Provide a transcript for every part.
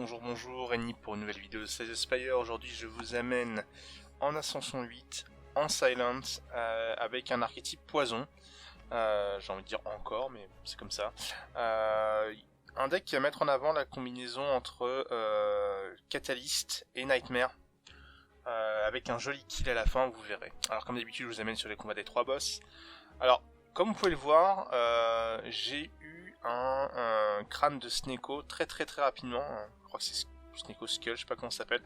bonjour, Renny pour une nouvelle vidéo de Slay the Spire. Aujourd'hui je vous amène en Ascension 8, en Silent, avec un archétype poison. J'ai envie de dire encore, mais c'est comme ça. Un deck qui va mettre en avant la combinaison entre Catalyst et Nightmare, avec un joli kill à la fin, vous verrez. Alors comme d'habitude je vous amène sur les combats des 3 boss. Alors comme vous pouvez le voir, j'ai eu un crâne de Sneko très rapidement. Je crois que c'est Sneko Skull, je sais pas comment ça s'appelle.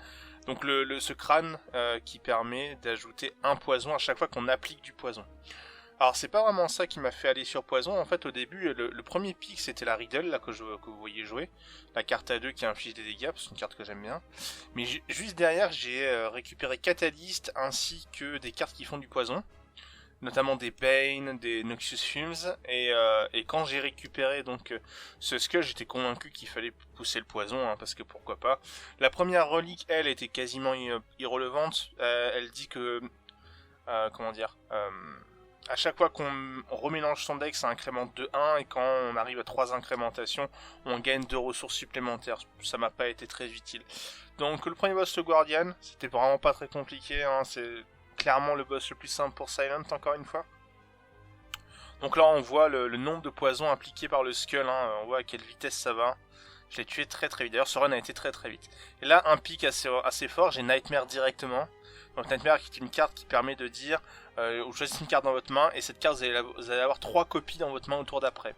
Donc ce crâne qui permet d'ajouter un poison à chaque fois qu'on applique du poison. Alors c'est pas vraiment ça qui m'a fait aller sur poison. En fait au début le premier pick c'était la Riddle là, que vous voyez jouer. La carte à 2 qui inflige des dégâts, c'est une carte que j'aime bien. Mais juste derrière j'ai récupéré Catalyst ainsi que des cartes qui font du poison. Notamment des Bane, des Noxious Fumes, et quand j'ai récupéré donc ce Skull, j'étais convaincu qu'il fallait pousser le poison, hein, parce que pourquoi pas. La première relique, elle, était quasiment irrelevante. Elle dit que, comment dire, à chaque fois qu'on remélange son deck, ça incrémente de 1, et quand on arrive à 3 incrémentations, on gagne 2 ressources supplémentaires. Ça m'a pas été très utile. Donc le premier boss, le Guardian, c'était vraiment pas très compliqué, hein, c'est clairement le boss le plus simple pour Silent, encore une fois. Donc là on voit le nombre de poisons appliqués par le Skull, hein, on voit à quelle vitesse ça va. Je l'ai tué très vite, d'ailleurs ce run a été très vite. Et là un pic assez fort, j'ai Nightmare directement. Donc Nightmare qui est une carte qui permet de dire, vous choisissez une carte dans votre main, et cette carte vous allez avoir 3 copies dans votre main au tour d'après.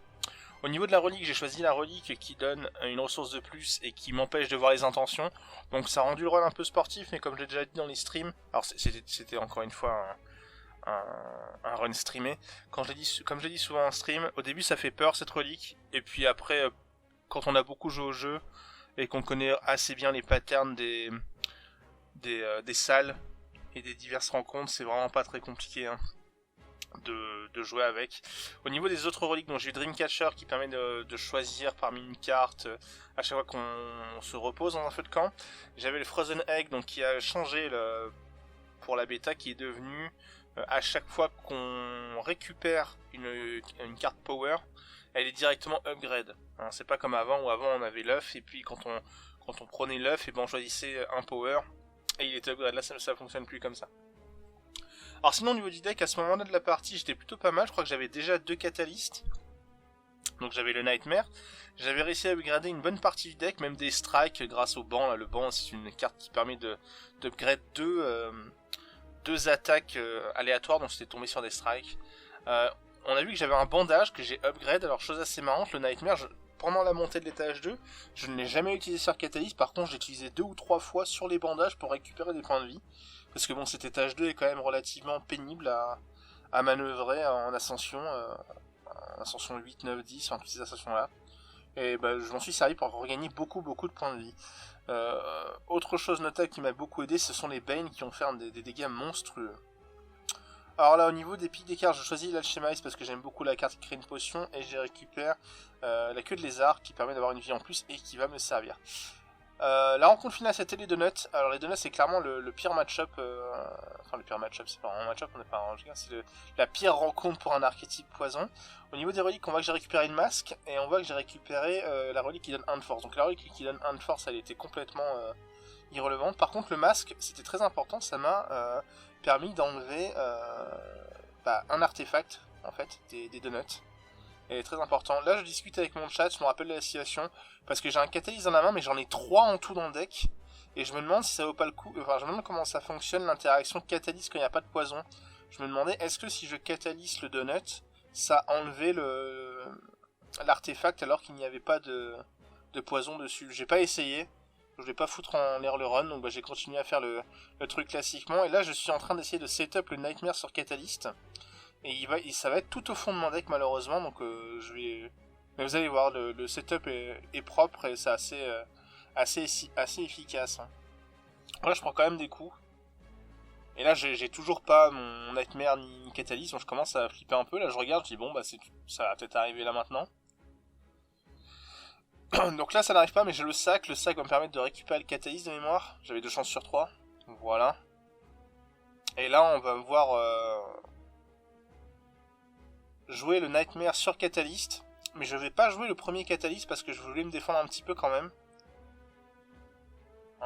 Au niveau de la relique, j'ai choisi la relique qui donne une ressource de plus et qui m'empêche de voir les intentions. Donc ça a rendu le run un peu sportif, mais comme je l'ai déjà dit dans les streams, alors c'était encore une fois un run streamé. Comme je l'ai dit souvent en stream, au début ça fait peur cette relique, et puis après, quand on a beaucoup joué au jeu et qu'on connaît assez bien les patterns des salles et des diverses rencontres, c'est vraiment pas très compliqué, hein, de jouer avec. Au niveau des autres reliques, donc j'ai eu Dreamcatcher qui permet de choisir parmi une carte à chaque fois qu'on se repose dans un feu de camp. J'avais le Frozen Egg donc qui a changé pour la bêta, qui est devenu à chaque fois qu'on récupère une carte power, elle est directement upgrade. Hein, c'est pas comme avant où avant on avait l'œuf et puis quand on prenait l'œuf et ben on choisissait un power et il était upgrade. Là ça fonctionne plus comme ça. Alors sinon au niveau du deck, à ce moment-là de la partie, j'étais plutôt pas mal. Je crois que j'avais déjà 2 catalystes. Donc j'avais le Nightmare. J'avais réussi à upgrader une bonne partie du deck, même des strikes grâce au banc. Là, le banc c'est une carte qui permet d'upgrade deux attaques aléatoires, donc c'était tombé sur des strikes. On a vu que j'avais un bandage que j'ai upgrade. Alors chose assez marrante, le Nightmare, pendant la montée de l'étage 2, je ne l'ai jamais utilisé sur Catalyst. Par contre j'ai utilisé 2 ou 3 fois sur les bandages pour récupérer des points de vie. Parce que bon, cet étage 2 est quand même relativement pénible à manœuvrer en ascension, 8, 9, 10, enfin toutes ces ascensions là. Et bah, je m'en suis servi pour regagner beaucoup de points de vie. Autre chose notable qui m'a beaucoup aidé, ce sont les Bane qui ont fait des dégâts monstrueux. Alors là au niveau des pics des cartes, je choisis l'Alchemist parce que j'aime beaucoup la carte qui crée une potion, et je récupère la queue de lézard qui permet d'avoir une vie en plus et qui va me servir. La rencontre finale c'était les Donuts. Alors les Donuts c'est clairement le pire match-up, enfin le pire match-up, c'est pas un match-up, on n'est pas un, c'est la pire rencontre pour un archétype poison. Au niveau des reliques, on voit que j'ai récupéré une masque et on voit que j'ai récupéré la relique qui donne 1 de force. Donc la relique qui donne 1 de force, elle était complètement irrelevante. Par contre le masque c'était très important, ça m'a permis d'enlever un artefact en fait des Donuts. Et très important. Là je discute avec mon chat, je me rappelle de la situation, parce que j'ai un catalyse dans la main mais j'en ai 3 en tout dans le deck, et je me demande si ça vaut pas le coup, enfin je me demande comment ça fonctionne l'interaction catalyse quand il n'y a pas de poison. Je me demandais est-ce que si je catalyse le donut, ça enlevait l'artefact alors qu'il n'y avait pas de poison dessus. J'ai pas essayé, je vais pas foutre en l'air le run, donc j'ai continué à faire le truc classiquement, et là je suis en train d'essayer de setup le Nightmare sur Catalyst. Et ça va être tout au fond de mon deck malheureusement, donc je vais... Mais vous allez voir, le setup est propre et c'est assez efficace. Hein. Là je prends quand même des coups. Et là j'ai toujours pas mon Nightmare ni Catalyst, donc je commence à flipper un peu. Là je regarde, je dis bon bah ça va peut-être arriver là maintenant. Donc là ça n'arrive pas, mais j'ai le sac va me permettre de récupérer le Catalyst de mémoire. J'avais 2 chances sur 3. Voilà. Et là on va voir... jouer le Nightmare sur Catalyst, mais je vais pas jouer le premier Catalyst parce que je voulais me défendre un petit peu quand même.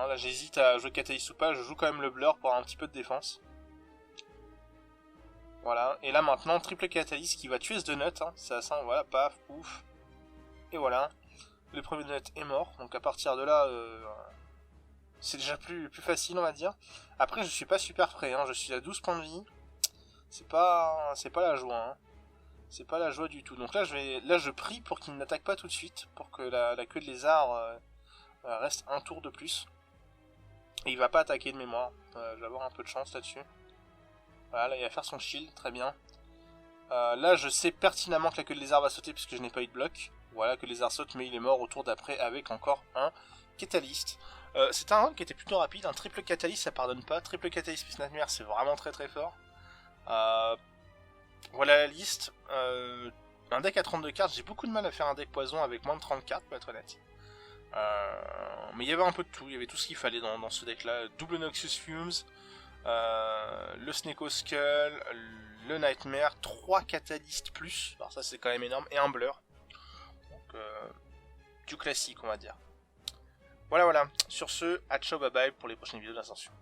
Hein, là j'hésite à jouer Catalyst ou pas, je joue quand même le Blur pour avoir un petit peu de défense. Voilà, et là maintenant, triple Catalyst qui va tuer ce donut, hein. Ça sent, voilà, paf, ouf. Et voilà, le premier donut est mort, donc à partir de là, c'est déjà plus facile on va dire. Après je suis pas super frais, hein. Je suis à 12 points de vie, c'est pas la joie, hein. C'est pas la joie du tout. Donc là je prie pour qu'il n'attaque pas tout de suite, pour que la queue de lézard reste un tour de plus. Et il va pas attaquer de mémoire, je vais avoir un peu de chance là-dessus. Voilà, là il va faire son shield, très bien. Là je sais pertinemment que la queue de lézard va sauter puisque je n'ai pas eu de bloc. Voilà, que le lézard saute, mais il est mort au tour d'après avec encore un Catalyst. C'est un round qui était plutôt rapide, un triple Catalyst ça pardonne pas. Triple Catalyst Space Nightmare c'est vraiment très fort. Voilà la liste. Un deck à 32 cartes, j'ai beaucoup de mal à faire un deck poison avec moins de 30 cartes pour être honnête. Mais il y avait un peu de tout, il y avait tout ce qu'il fallait dans ce deck là. Double Noxious Fumes, le Sneko Skull, le Nightmare, 3 Catalystes plus, alors ça c'est quand même énorme, et un Blur. Donc du classique on va dire. Voilà, sur ce, à ciao bye bye pour les prochaines vidéos d'Ascension.